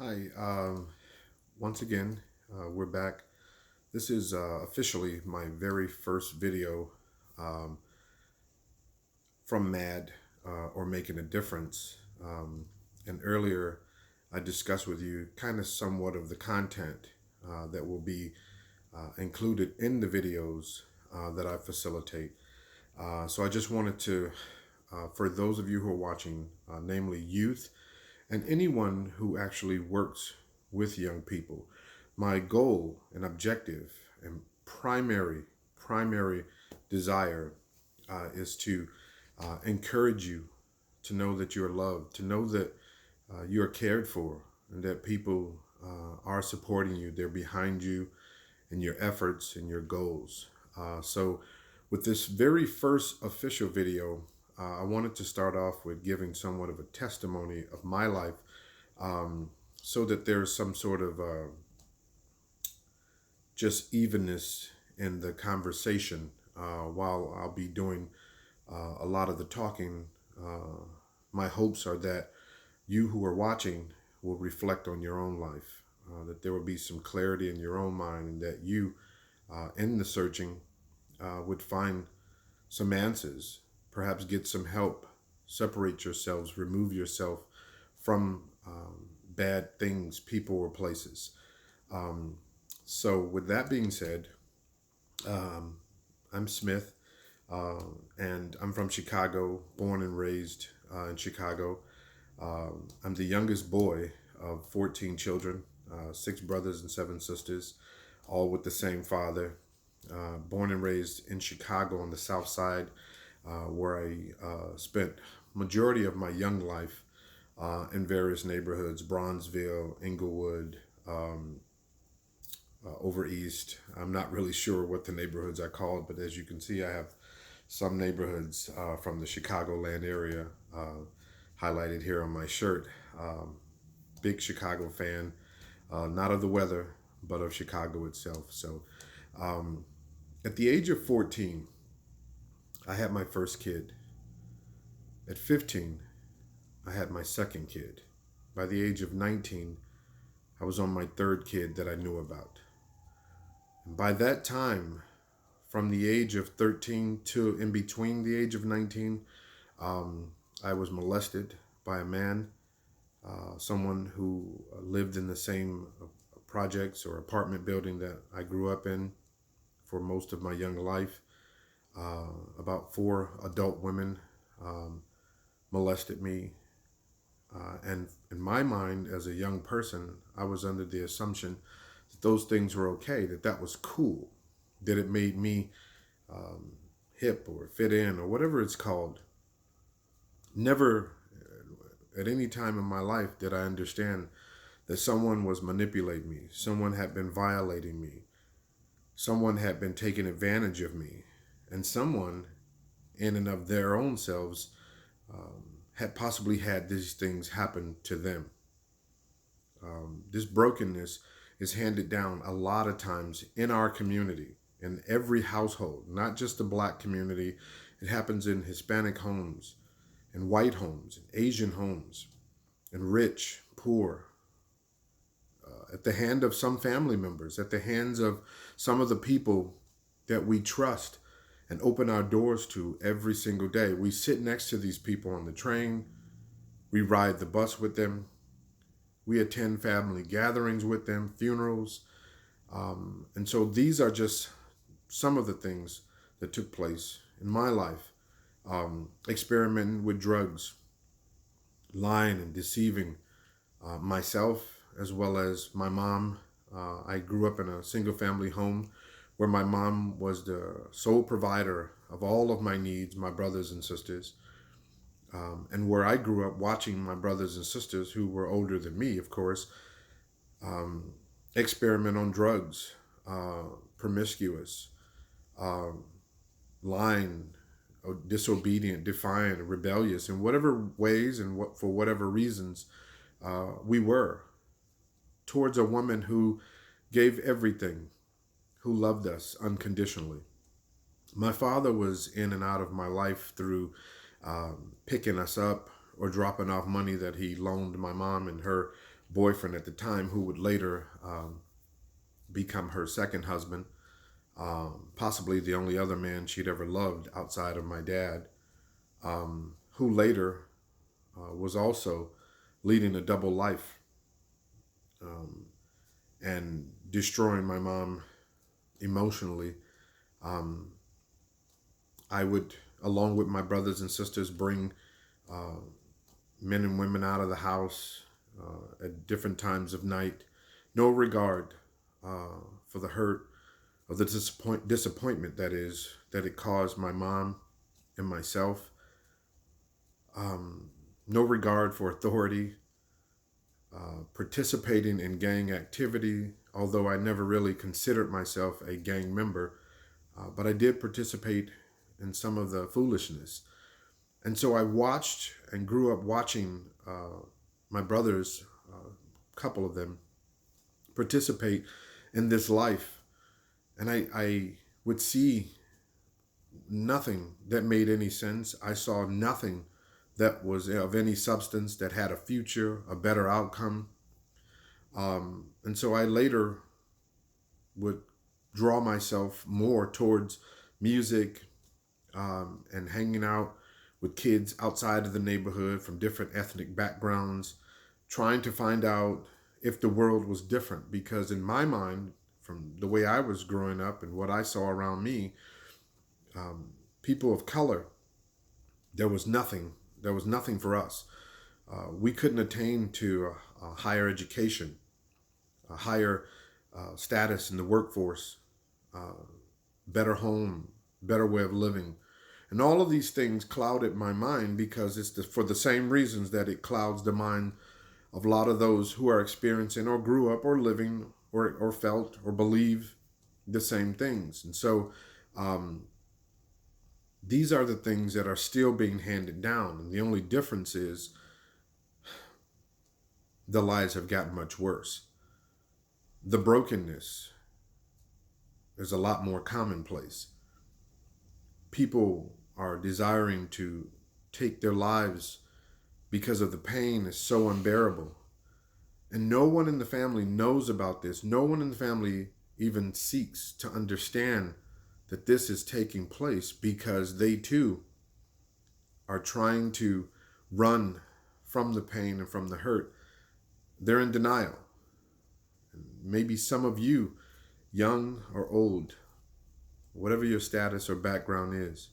Hi, once again, we're back. This is officially my very first video um, from MAD or Making a Difference. And earlier, I discussed with you kind of somewhat of the content that will be included in the videos that I facilitate. So I just wanted to, for those of you who are watching, namely youth, and anyone who actually works with young people. My goal and objective and primary desire is to encourage you to know that you're loved, to know that you're cared for, and that people are supporting you. They're behind you in your efforts and your goals. So, with this very first official video, I wanted to start off with giving somewhat of a testimony of my life so that there's some sort of just evenness in the conversation while I'll be doing a lot of the talking. My hopes are that you who are watching will reflect on your own life, that there will be some clarity in your own mind, and that you, in the searching, would find some answers, perhaps get some help, separate yourselves, remove yourself from bad things, people, or places. Um, so, with that being said, um, I'm Smith, uh, and I'm from Chicago, born and raised in Chicago. I'm the youngest boy of 14 children, six brothers and seven sisters, all with the same father. Born and raised in Chicago on the South Side, where I spent majority of my young life in various neighborhoods: Bronzeville, Inglewood, over east. I'm not really sure what the neighborhoods are called, but as you can see, I have some neighborhoods from the Chicagoland area highlighted here on my shirt. Big Chicago fan, not of the weather, but of Chicago itself. So at the age of 14, I had my first kid. At 15, I had my second kid. By the age of 19, I was on my third kid that I knew about. And by that time, from the age of 13 to in between the age of 19, I was molested by a man, someone who lived in the same projects or apartment building that I grew up in for most of my young life. About four adult women molested me. And in my mind, as a young person, I was under the assumption that those things were okay, that that was cool, that it made me hip or fit in or whatever it's called. Never at any time in my life did I understand that someone was manipulating me, someone had been violating me, someone had been taking advantage of me, and someone, in and of their own selves, had possibly had these things happen to them. This brokenness is handed down a lot of times in our community, in every household, not just the black community. It happens in Hispanic homes, in white homes, in Asian homes, in rich, poor, at the hand of some family members, at the hands of some of the people that we trust and open our doors to every single day. We sit next to these people on the train, we ride the bus with them, we attend family gatherings with them, funerals. And so these are just some of the things that took place in my life. Experimenting with drugs, lying and deceiving myself as well as my mom. I grew up in a single family home where my mom was the sole provider of all of my needs, my brothers and sisters, and where I grew up watching my brothers and sisters, who were older than me, of course, experiment on drugs, promiscuous, lying, disobedient, defiant, rebellious, in whatever ways and what for whatever reasons we were towards a woman who gave everything, who loved us unconditionally. My father was in and out of my life through picking us up or dropping off money that he loaned my mom and her boyfriend at the time, who would later become her second husband, possibly the only other man she'd ever loved outside of my dad, who later was also leading a double life, um, and destroying my mom emotionally. Um, I would, along with my brothers and sisters, bring uh, men and women out of the house at different times of night, no regard for the hurt or the disappointment that it caused my mom and myself. No regard for authority, participating in gang activity, although I never really considered myself a gang member, but I did participate in some of the foolishness. And so I watched and grew up watching my brothers, a couple of them, participate in this life. And I would see nothing that made any sense. I saw nothing that was of any substance, that had a future, a better outcome. And so I later would draw myself more towards music, and hanging out with kids outside of the neighborhood from different ethnic backgrounds, trying to find out if the world was different. Because in my mind, from the way I was growing up and what I saw around me, people of color, there was nothing. There was nothing for us. We couldn't attain to a higher education, a higher status in the workforce, better home, better way of living. And all of these things clouded my mind, because for the same reasons that it clouds the mind of a lot of those who are experiencing or grew up or living or felt or believe the same things. And so these are the things that are still being handed down. And the only difference is the lies have gotten much worse. The brokenness is a lot more commonplace. People are desiring to take their lives because of the pain is so unbearable. And no one in the family knows about this. No one in the family even seeks to understand that this is taking place, because they too are trying to run from the pain and from the hurt. They're in denial. Maybe some of you, young or old, whatever your status or background is,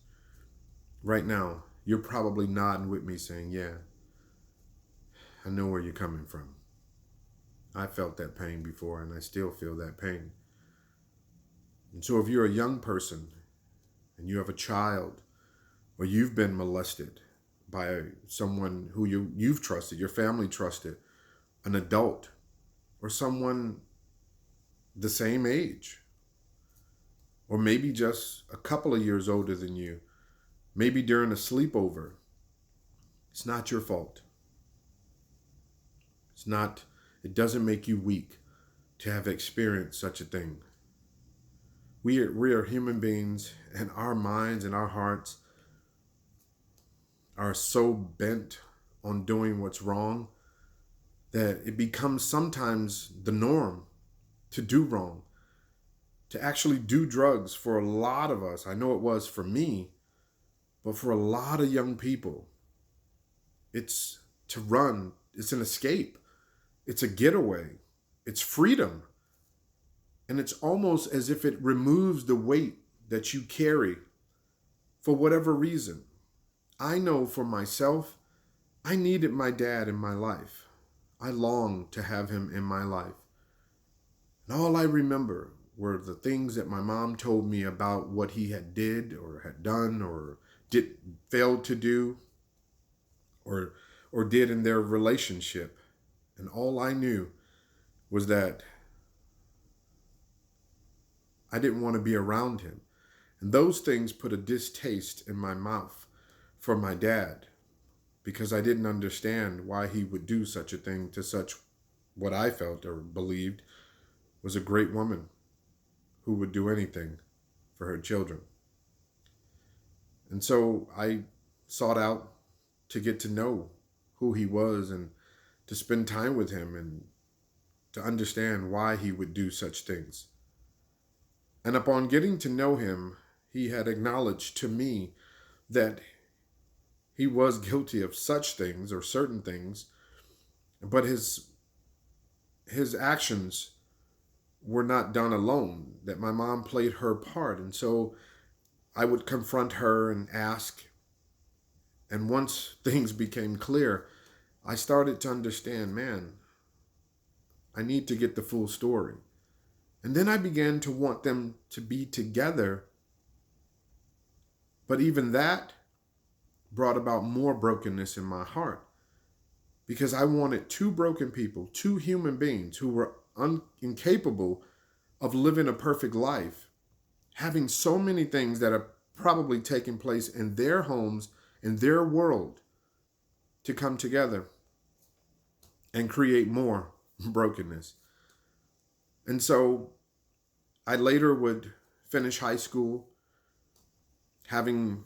right now, you're probably nodding with me saying, yeah, I know where you're coming from. I felt that pain before, and I still feel that pain. And so if you're a young person and you have a child, or you've been molested by someone who you've trusted, your family trusted, an adult, or someone the same age, or maybe just a couple of years older than you, maybe during a sleepover, it's not your fault. It doesn't make you weak to have experienced such a thing. We are human beings, and our minds and our hearts are so bent on doing what's wrong that it becomes sometimes the norm to do wrong, to actually do drugs. For a lot of us, I know it was for me, but for a lot of young people, it's to run, it's an escape, it's a getaway, it's freedom. And it's almost as if it removes the weight that you carry for whatever reason. I know for myself, I needed my dad in my life. I longed to have him in my life. And all I remember were the things that my mom told me about what he had did or had done or failed to do or did in their relationship. And all I knew was that I didn't want to be around him. And those things put a distaste in my mouth for my dad, because I didn't understand why he would do such a thing to such what I felt or believed was a great woman who would do anything for her children. And so I sought out to get to know who he was and to spend time with him and to understand why he would do such things. And upon getting to know him, he had acknowledged to me that he was guilty of such things or certain things, but his actions were not done alone, that my mom played her part. And so I would confront her and ask. And once things became clear, I started to understand, man, I need to get the full story. And then I began to want them to be together. But even that brought about more brokenness in my heart because I wanted two broken people, two human beings who were incapable of living a perfect life, having so many things that are probably taking place in their homes, in their world, to come together and create more brokenness. And so I later would finish high school, having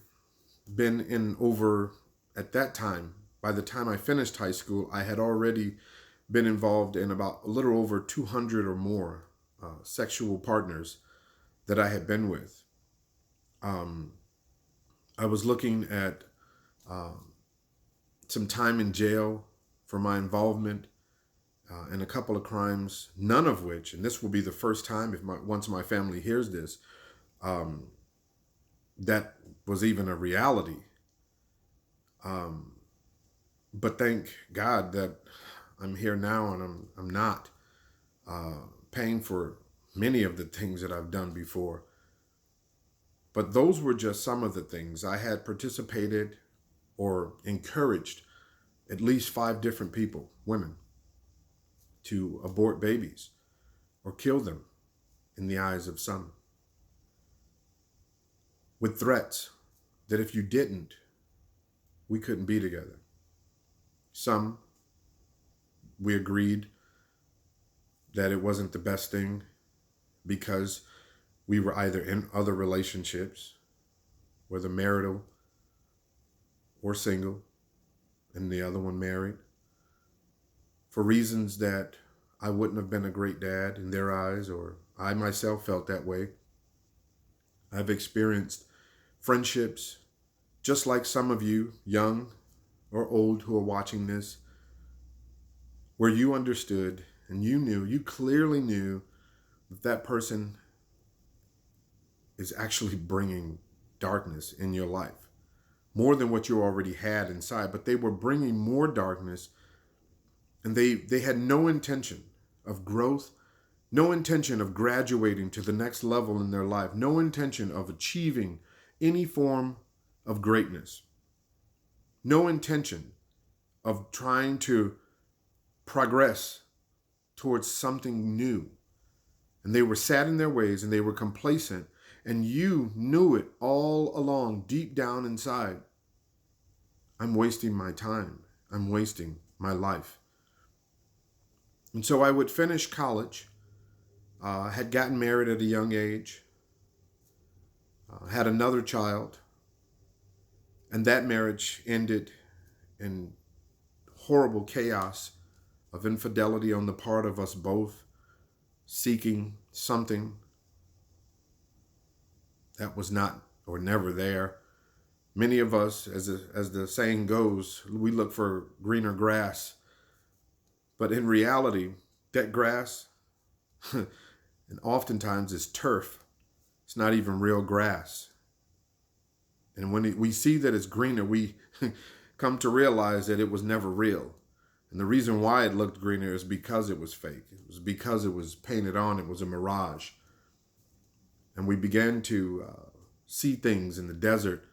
been in over, at that time, by the time I finished high school, I had already been involved in about a little over 200 or more sexual partners that I had been with. I was looking at some time in jail for my involvement in a couple of crimes, none of which, and this will be the first time if once my family hears this, that was even a reality. But thank God that I'm here now and I'm not paying for many of the things that I've done before. But those were just some of the things. I had participated or encouraged at least 5 different people, women, to abort babies or kill them in the eyes of some, with threats that if you didn't, we couldn't be together. Some, we agreed that it wasn't the best thing because we were either in other relationships, whether marital or single, and the other one married, for reasons that I wouldn't have been a great dad in their eyes, or I myself felt that way. I've experienced friendships, just like some of you, young or old, who are watching this, where you understood and you knew, you clearly knew that that person is actually bringing darkness in your life, more than what you already had inside, but they were bringing more darkness, and they had no intention of growth, no intention of graduating to the next level in their life, no intention of achieving any form of greatness, no intention of trying to progress towards something new. And they were set in their ways and they were complacent, and you knew it all along, deep down inside. I'm wasting my time. I'm wasting my life. And so I would finish college, had gotten married at a young age, had another child, and that marriage ended in horrible chaos of infidelity on the part of us both, seeking something that was not or never there. Many of us, as the saying goes, we look for greener grass. But in reality, that grass, and oftentimes is turf. It's not even real grass. And when we see that it's greener, we come to realize that it was never real. And the reason why it looked greener is because it was fake. It was because it was painted on. It was a mirage. And we began to see things in the desert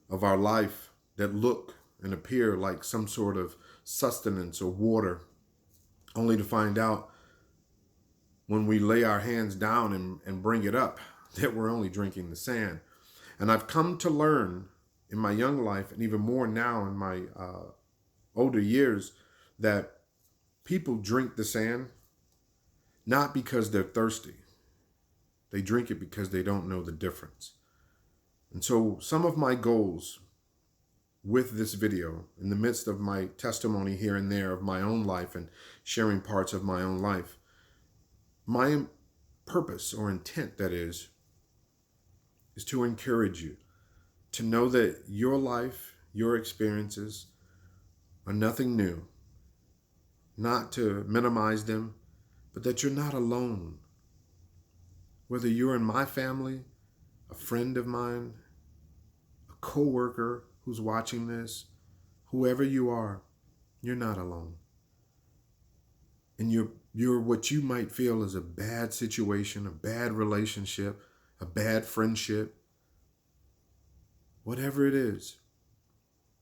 of our life that look and appear like some sort of sustenance or water, only to find out when we lay our hands down and bring it up that we're only drinking the sand. And I've come to learn in my young life, and even more now in my older years, that people drink the sand not because they're thirsty. They drink it because they don't know the difference. And so some of my goals with this video, in the midst of my testimony here and there of my own life and sharing parts of my own life, my purpose or intent, that is to encourage you to know that your life, your experiences are nothing new, not to minimize them, but that you're not alone. Whether you're in my family, a friend of mine, a coworker who's watching this, whoever you are, you're not alone. And you're what you might feel is a bad situation, a bad relationship, a bad friendship, whatever it is,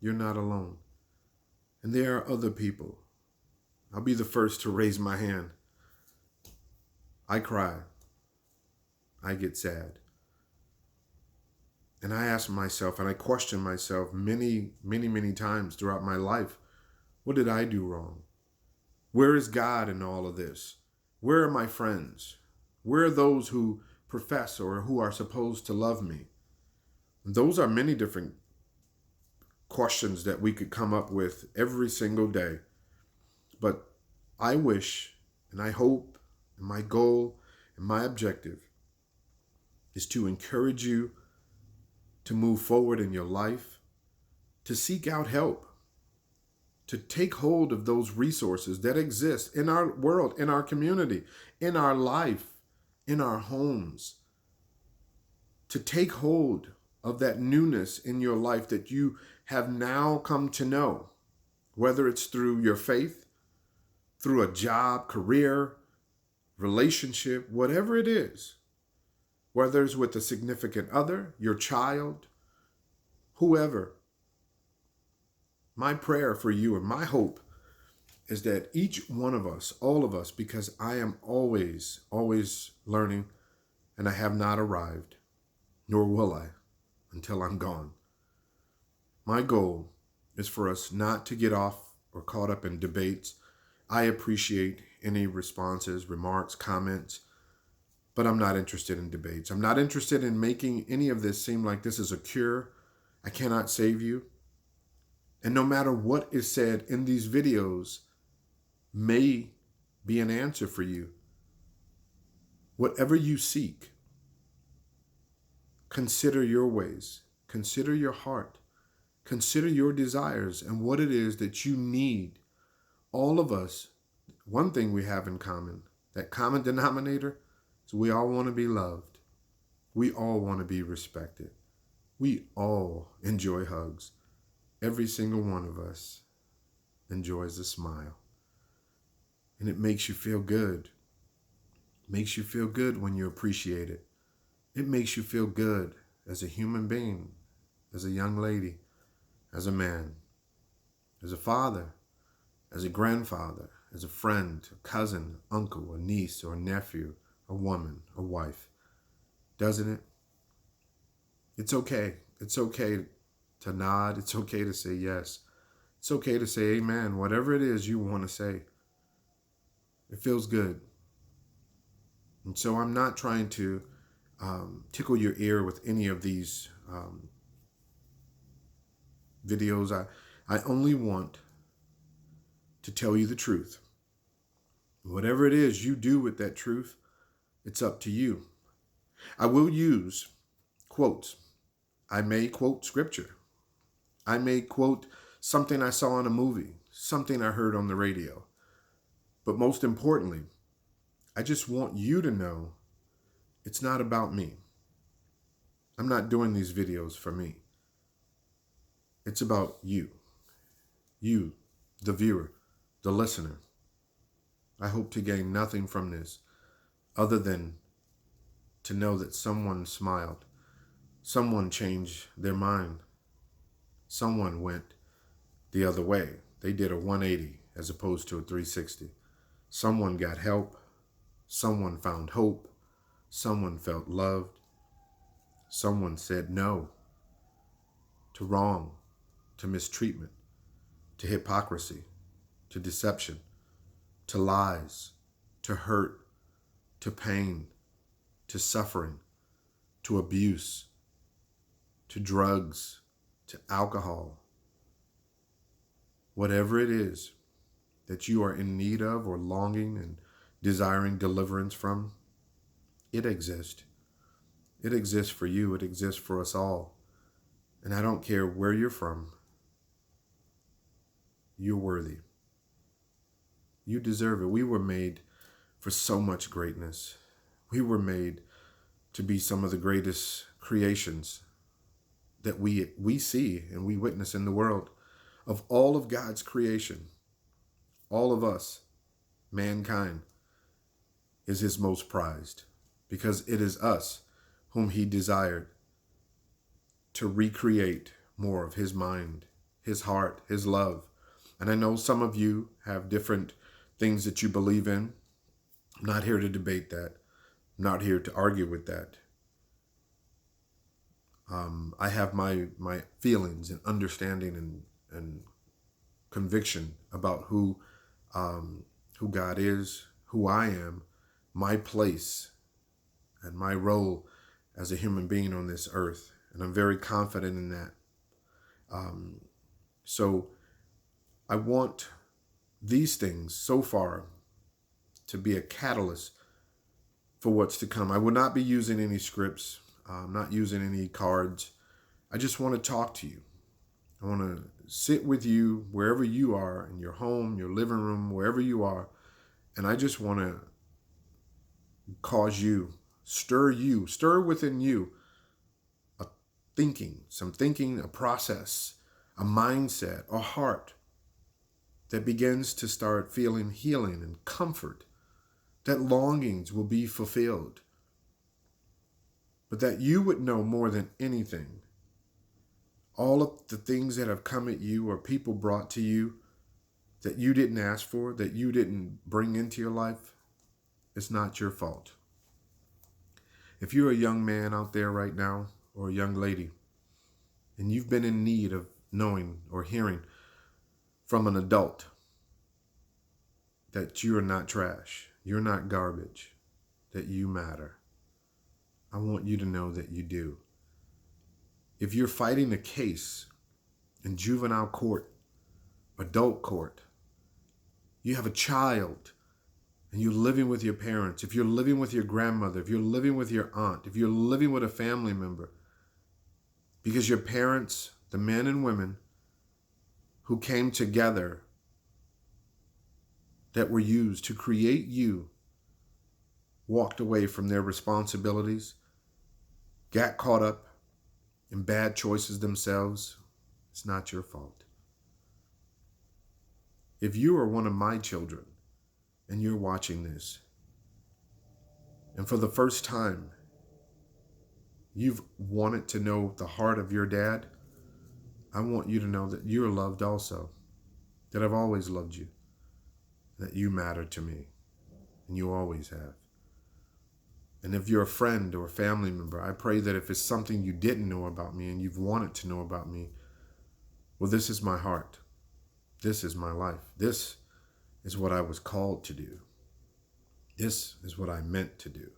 you're not alone. And there are other people. I'll be the first to raise my hand. I cry. I get sad. And I ask myself, and I question myself many, many, many times throughout my life, what did I do wrong? Where is God in all of this? Where are my friends? Where are those who profess or who are supposed to love me? Those are many different questions that we could come up with every single day. But I wish, and I hope, and my goal, and my objective is to encourage you to move forward in your life, to seek out help, to take hold of those resources that exist in our world, in our community, in our life, in our homes, to take hold of that newness in your life that you have now come to know, whether it's through your faith, through a job, career, relationship, whatever it is, whether it's with a significant other, your child, whoever. My prayer for you and my hope is that each one of us, all of us, because I am always, always learning, and I have not arrived, nor will I until I'm gone. My goal is for us not to get off or caught up in debates. I appreciate any responses, remarks, comments, but I'm not interested in debates. I'm not interested in making any of this seem like this is a cure. I cannot save you. And no matter what is said in these videos may be an answer for you. Whatever you seek, consider your ways, consider your heart, consider your desires and what it is that you need. All of us, one thing we have in common, that common denominator, is we all want to be loved. We all want to be respected. We all enjoy hugs. Every single one of us enjoys a smile. And it makes you feel good. It makes you feel good when you appreciate it. It makes you feel good as a human being, as a young lady, as a man, as a father, as a grandfather, as a friend, a cousin, uncle, a niece, or a nephew, a woman, a wife. Doesn't it? It's okay. It's okay to nod. It's okay to say yes. It's okay to say amen. Whatever it is you want to say. It feels good. And so I'm not trying to tickle your ear with any of these videos. I only want to tell you the truth. Whatever it is you do with that truth, it's up to you. I will use quotes. I may quote scripture. I may quote something I saw in a movie, something I heard on the radio. But most importantly, I just want you to know it's not about me. I'm not doing these videos for me. It's about you. You, the viewer, the listener. I hope to gain nothing from this other than to know that someone smiled, someone changed their mind, someone went the other way. They did a 180 as opposed to a 360. Someone got help, someone found hope, someone felt loved, someone said no to wrong, to mistreatment, to hypocrisy, to deception, to lies, to hurt, to pain, to suffering, to abuse, to drugs, to alcohol, Whatever it is that you are in need of or longing and desiring deliverance from, it exists. It exists for you. It exists for us all. And I don't care where you're from. You're worthy. You deserve it. We were made for so much greatness. We were made to be some of the greatest creations that we see and we witness in the world. Of all of God's creation, all of us, mankind, is his most prized, because it is us whom he desired to recreate more of his mind, his heart, his love. And I know some of you have different things that you believe in. I'm not here to debate that. I'm not here to argue with that. I have my feelings and understanding and conviction about who God is, who I am, my place, and my role as a human being on this earth. And I'm very confident in that. So I want these things so far to be a catalyst for what's to come. I will not be using any scripts. I'm not using any cards. I just want to talk to you. I want to sit with you wherever you are, in your home, your living room, wherever you are. And I just want to cause you, stir within you some thinking, a process, a mindset, a heart that begins to start feeling healing and comfort, that longings will be fulfilled, but that you would know more than anything, all of the things that have come at you or people brought to you that you didn't ask for, that you didn't bring into your life, it's not your fault. If you're a young man out there right now, or a young lady, and you've been in need of knowing or hearing from an adult that you're not trash, you're not garbage, that you matter, I want you to know that you do. If you're fighting a case in juvenile court, adult court, you have a child and you're living with your parents, if you're living with your grandmother, if you're living with your aunt, if you're living with a family member, because your parents, the men and women who came together that were used to create you, walked away from their responsibilities, got caught up in bad choices themselves, it's not your fault. If you are one of my children and you're watching this, and for the first time, you've wanted to know the heart of your dad, I want you to know that you're loved also, that I've always loved you, that you matter to me, and you always have. And if you're a friend or a family member, I pray that if it's something you didn't know about me and you've wanted to know about me, well, this is my heart. This is my life. This is what I was called to do. This is what I meant to do.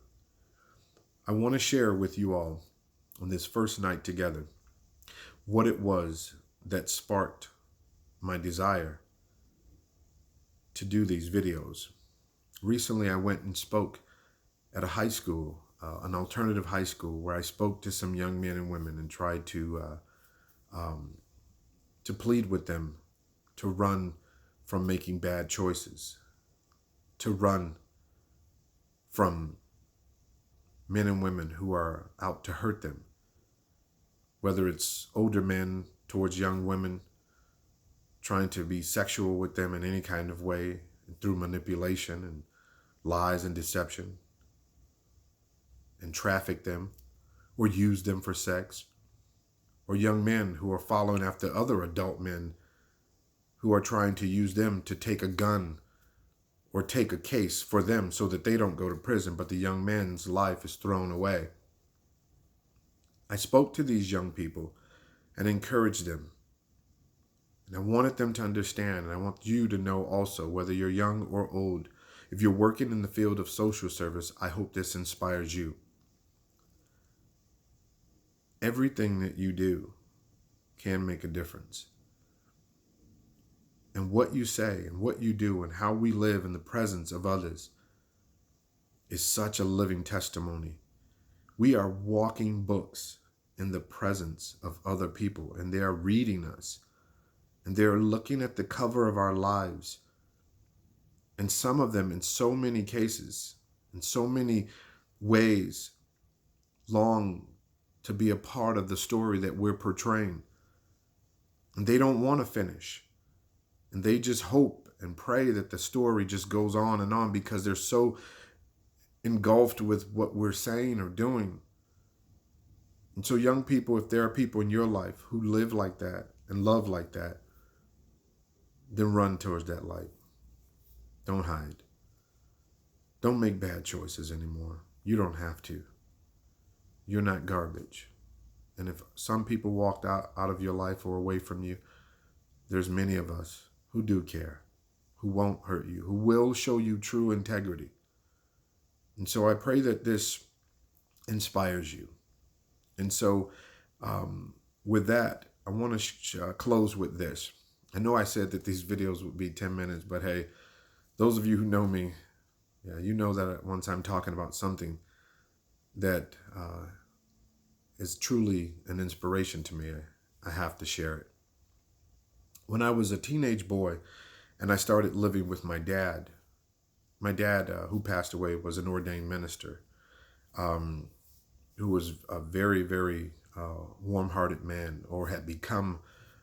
I want to share with you all on this first night together what it was that sparked my desire to do these videos. Recently, I went and spoke at a high school, an alternative high school, where I spoke to some young men and women and tried to plead with them to run from making bad choices, to run from men and women who are out to hurt them, whether it's older men towards young women, trying to be sexual with them in any kind of way through manipulation and lies and deception, and traffic them or use them for sex, or young men who are following after other adult men who are trying to use them to take a gun or take a case for them so that they don't go to prison, but the young man's life is thrown away. I spoke to these young people and encouraged them. And I wanted them to understand, and I want you to know also, whether you're young or old, if you're working in the field of social service, I hope this inspires you. Everything that you do can make a difference. and what you say and what you do and how we live in the presence of others is such a living testimony. We are walking books in the presence of other people, and they are reading us, and they are looking at the cover of our lives. And some of them, in so many cases, in so many ways, long to be a part of the story that we're portraying. And they don't want to finish. And they just hope and pray that the story just goes on and on because they're so engulfed with what we're saying or doing. And so young people, if there are people in your life who live like that and love like that, then run towards that light. Don't hide. Don't make bad choices anymore. You don't have to. You're not garbage. And if some people walked out of your life or away from you, there's many of us who do care, who won't hurt you, who will show you true integrity. And so I pray that this inspires you. And so with that, I want to close with this. I know I said that these videos would be 10 minutes, but hey, those of you who know me, yeah, you know that once I'm talking about something that is truly an inspiration to me, I have to share it. When I was a teenage boy and I started living with my dad, who passed away, was an ordained minister, who was a very, very warm-hearted man, or had become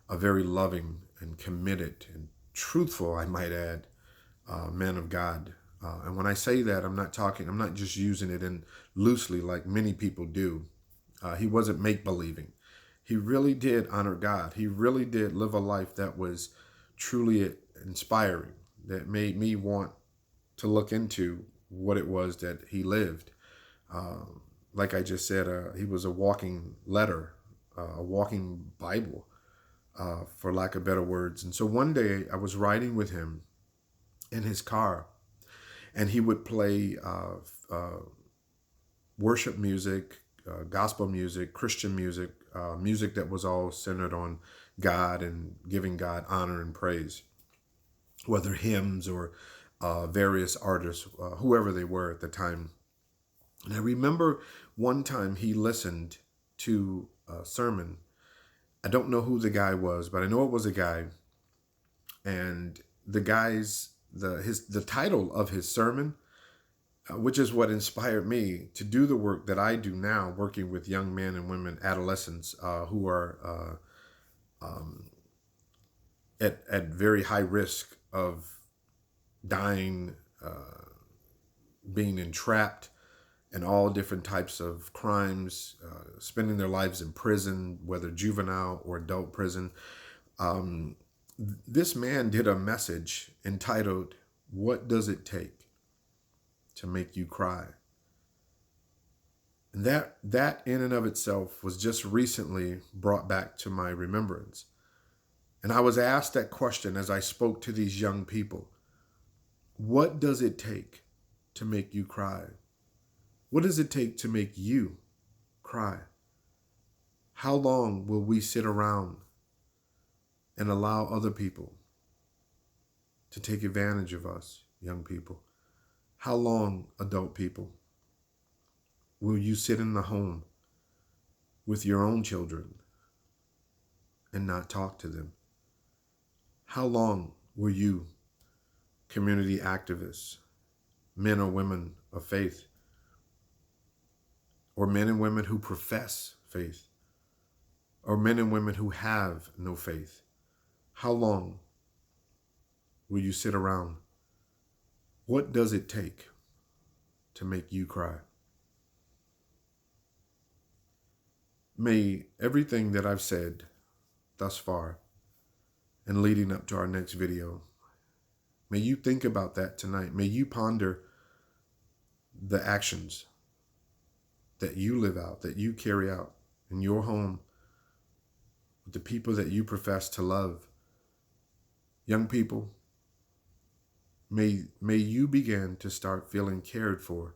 a very loving and committed and truthful, I might add, man of God. And when I say that, I'm not just using it in loosely like many people do. He wasn't make-believing. He really did honor God. He really did live a life that was truly inspiring, that made me want to look into what it was that he lived. Like I just said, he was a walking letter, a walking Bible, for lack of better words. And so one day I was riding with him in his car, and he would play worship music, gospel music, Christian music, music that was all centered on God and giving God honor and praise, whether hymns or various artists, whoever they were at the time. And I remember one time he listened to a sermon. I don't know who the guy was, but I know it was a guy. And the title of his sermon, which is what inspired me to do the work that I do now, working with young men and women, adolescents who are at very high risk of dying, being entrapped in all different types of crimes, spending their lives in prison, whether juvenile or adult prison. This man did a message entitled, "What Does It Take to Make You Cry?" And that in and of itself was just recently brought back to my remembrance. And I was asked that question as I spoke to these young people. What does it take to make you cry? What does it take to make you cry? How long will we sit around and allow other people to take advantage of us, young people? How long, adult people, will you sit in the home with your own children and not talk to them? How long will you, community activists, men or women of faith, or men and women who profess faith, or men and women who have no faith, how long will you sit around? What does it take to make you cry? May everything that I've said thus far and leading up to our next video, may you think about that tonight. May you ponder the actions that you live out, that you carry out in your home with the people that you profess to love. Young people, may you begin to start feeling cared for.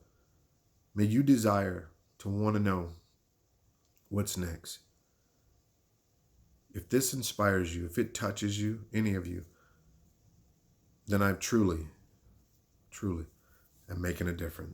May you desire to want to know what's next. If this inspires you, if it touches you, any of you, then I truly, truly am making a difference.